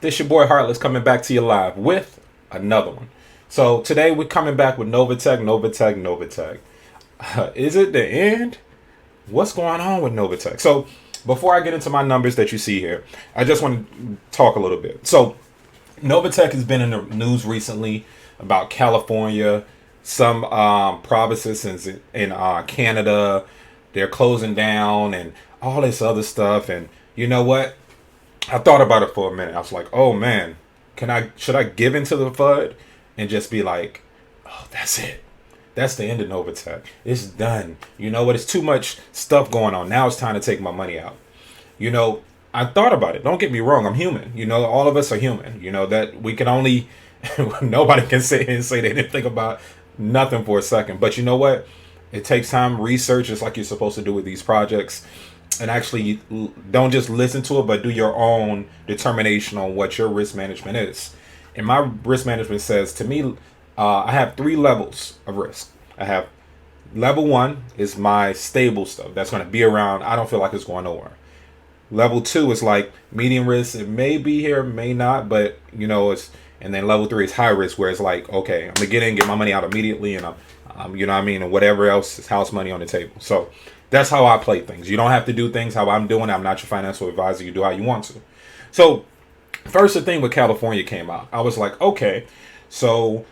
This your boy Heartless coming back to you live with another one. So today we're coming back with Novatech. Is it the end? What's going on with Novatech? So before I get into my numbers that you see here, I just want to talk a little bit. So Novatech has been in the news recently about California, some provinces in Canada, they're closing down and all this other stuff. And you know what? I thought about it for a minute. I was like, oh man, should I give into the FUD and just be like, oh, that's it. That's the end of Novatech. It's done. You know what? It's too much stuff going on. Now it's time to take my money out. You know, I thought about it. Don't get me wrong. I'm human. You know, all of us are human. You know, that we can only, nobody can say they didn't think about nothing for a second. But you know what? It takes time, research, just like you're supposed to do with these projects. And actually, don't just listen to it, but do your own determination on what your risk management is. And my risk management says, to me, I have 3 levels of risk. I have level 1 is my stable stuff. That's going to be around. I don't feel like it's going nowhere. Level 2 is like medium risk. It may be here, may not, but you know, and then level 3 is high risk, where it's like, okay, I'm gonna get in, get my money out immediately, and I'm you know what I mean, and whatever else is house money on the table. So that's how I play things. You don't have to do things how I'm doing. I'm not your financial advisor. You do how you want to. So first, the thing with California came out. I was like, okay, so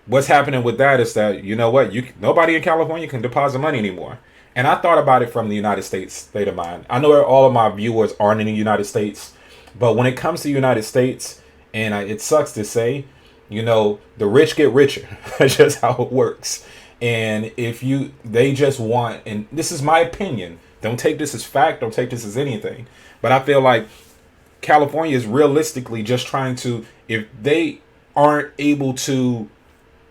what's happening with that is that, you know what, nobody in California can deposit money anymore. And I thought about it from the United States state of mind. I know all of my viewers aren't in the United States, but when it comes to the United States, and it sucks to say, you know, the rich get richer. That's just how it works. And they just want, and this is my opinion, don't take this as fact, don't take this as anything, but I feel like California is realistically just trying to, if they aren't able to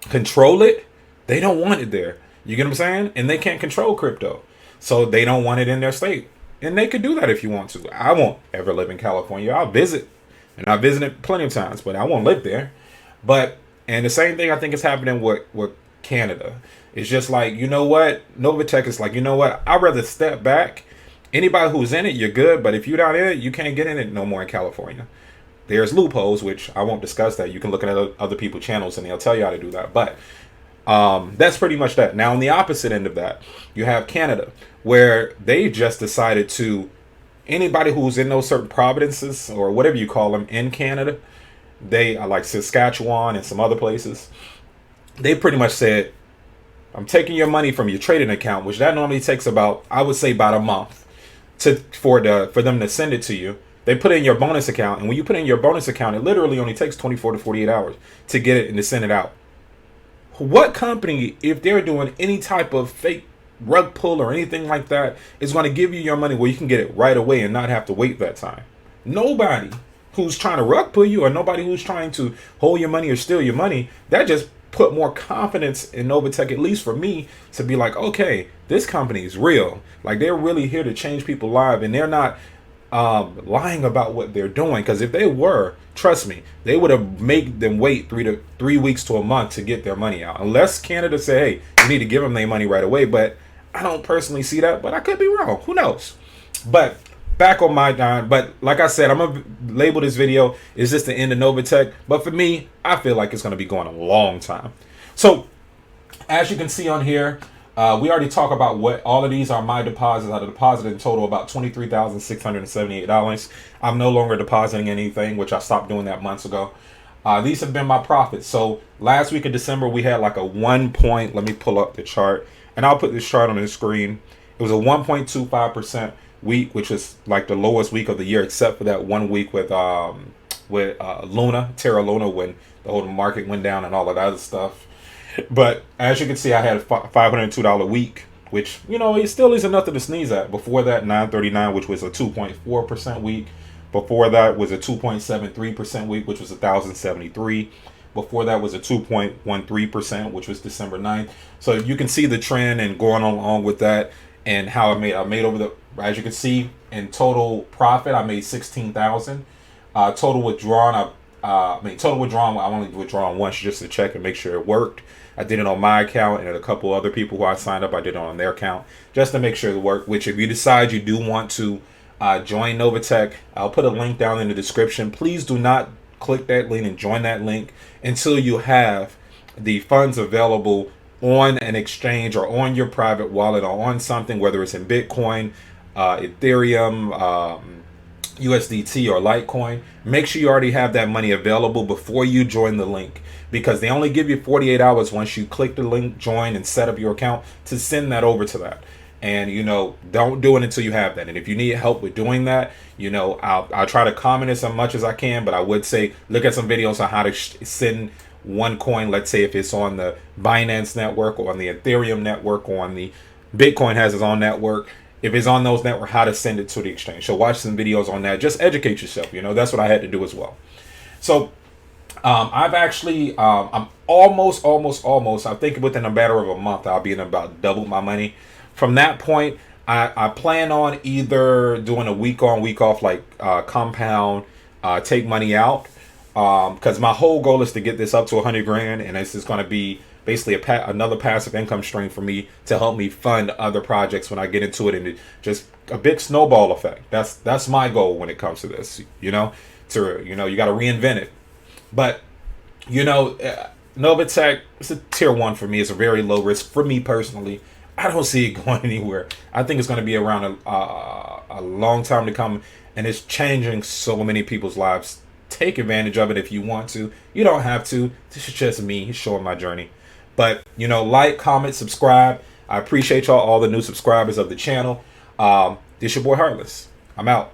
control it, they don't want it there. You get what I'm saying? And they can't control crypto, so they don't want it in their state. And they could do that if you want to. I won't ever live in California. I'll visit, and I've visited plenty of times, but I won't live there. And the same thing I think is happening with Canada. It's just like, you know what? Novatech is like, you know what? I'd rather step back. Anybody who's in it, you're good. But if you're not in it, you can't get in it no more in California. There's loopholes, which I won't discuss that. You can look at other people's channels and they'll tell you how to do that. But that's pretty much that. Now, on the opposite end of that, you have Canada, where they just decided to, anybody who's in those certain provinces or whatever you call them in Canada, they are like Saskatchewan and some other places. They pretty much said, I'm taking your money from your trading account, which that normally takes about, I would say, about a month for them to send it to you. They put it in your bonus account, and when you put it in your bonus account, it literally only takes 24 to 48 hours to get it and to send it out. What company, if they're doing any type of fake rug pull or anything like that, is going to give you your money where you can get it right away and not have to wait that time? Nobody who's trying to rug pull you, or nobody who's trying to hold your money or steal your money. That just put more confidence in Novatech, at least for me, to be like, okay, this company is real. Like, they're really here to change people's lives, and they're not lying about what they're doing. Because if they were, trust me, they would have made them wait 3 weeks to a month to get their money out. Unless Canada say, hey, you need to give them their money right away. But I don't personally see that, but I could be wrong. Who knows? But back on my dime. But like I said, I'm gonna label this video, is this the end of Novatech? But for me, I feel like it's gonna be going a long time. So as you can see on here, we already talked about what all of these are my deposits. I deposited in total about $23,678. I'm no longer depositing anything, which I stopped doing that months ago. These have been my profits. So last week of December, we had like a 1 point. Let me pull up the chart, and I'll put this chart on the screen. It was a 1.25% week, which is like the lowest week of the year, except for that 1 week with Terra Luna, when the whole market went down and all of that other stuff. But as you can see, I had a $502 week, which, you know, it still isn't nothing to sneeze at. Before that, 939, which was a 2.4% week. Before that was a 2.73% week, which was 1,073. Before that was a 2.13%, which was December 9th. So you can see the trend and going along with that, and how I made over the, as you can see, in total profit, I made $16,000. Total withdrawn, I only withdrawn once just to check and make sure it worked. I did it on my account, and a couple other people who I signed up, I did it on their account just to make sure it worked. Which, if you decide you do want to join Novatech. I'll put a link down in the description. Please do not click that link and join that link until you have the funds available on an exchange or on your private wallet or on something, whether it's in Bitcoin, Ethereum, USDT, or Litecoin. Make sure you already have that money available before you join the link, because they only give you 48 hours once you click the link, join, and set up your account to send that over to that. And don't do it until you have that. And if you need help with doing that, I'll try to comment as much as I can, but I would say look at some videos on how to send one coin. Let's say if it's on the Binance network or on the Ethereum network or on the Bitcoin has its own network. If it's on those networks, how to send it to the exchange. So watch some videos on that. Just educate yourself. That's what I had to do as well. So I've actually, I'm almost, I think within a matter of a month, I'll be in about double my money. From that point, I plan on either doing a week on, week off, like compound, take money out. Because my whole goal is to get this up to 100 grand. And this is going to be basically another passive income stream for me to help me fund other projects when I get into it, and just a big snowball effect. That's my goal when it comes to this. You got to reinvent it. But Novatech is a tier 1 for me. It's a very low risk for me personally. I don't see it going anywhere. I think it's going to be around a long time to come, and it's changing so many people's lives. Take advantage of it if you want to. You don't have to. This is just me showing my journey. But, like, comment, subscribe. I appreciate y'all, all the new subscribers of the channel. This your boy Heartless. I'm out.